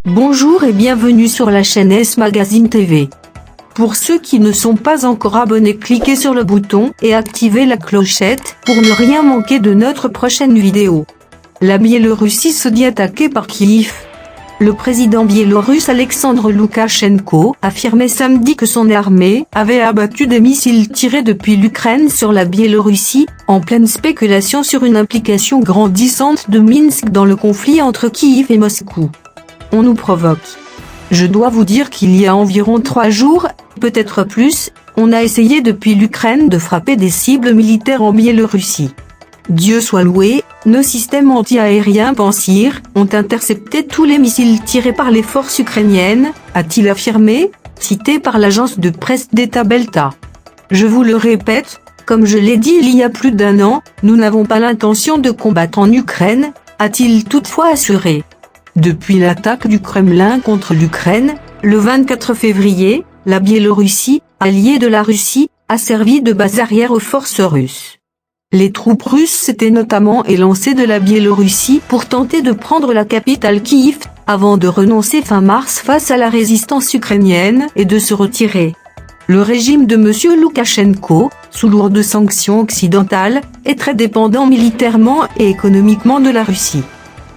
Bonjour et bienvenue sur la chaîne S Magazine TV. Pour ceux qui ne sont pas encore abonnés, cliquez sur le bouton et activez la clochette pour ne rien manquer de notre prochaine vidéo. La Biélorussie se dit attaquée par Kiev. Le président biélorusse Alexandre Loukachenko affirmait samedi que son armée avait abattu des missiles tirés depuis l'Ukraine sur la Biélorussie, en pleine spéculation sur une implication grandissante de Minsk dans le conflit entre Kiev et Moscou. On nous provoque. Je dois vous dire qu'il y a environ 3 jours, peut-être plus, on a essayé depuis l'Ukraine de frapper des cibles militaires en Biélorussie. Dieu soit loué, nos systèmes anti-aériens Pansir ont intercepté tous les missiles tirés par les forces ukrainiennes, a-t-il affirmé, cité par l'agence de presse d'État Belta. Je vous le répète, comme je l'ai dit il y a plus d'1 an, nous n'avons pas l'intention de combattre en Ukraine, a-t-il toutefois assuré. Depuis l'attaque du Kremlin contre l'Ukraine, le 24 février, la Biélorussie, alliée de la Russie, a servi de base arrière aux forces russes. Les troupes russes s'étaient notamment élancées de la Biélorussie pour tenter de prendre la capitale Kiev, avant de renoncer fin mars face à la résistance ukrainienne et de se retirer. Le régime de M. Loukachenko, sous lourdes sanctions occidentales, est très dépendant militairement et économiquement de la Russie.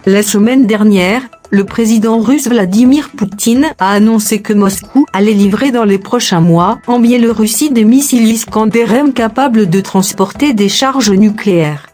La semaine dernière, le président russe Vladimir Poutine a annoncé que Moscou allait livrer dans les prochains mois en Biélorussie des missiles Iskander-M capables de transporter des charges nucléaires.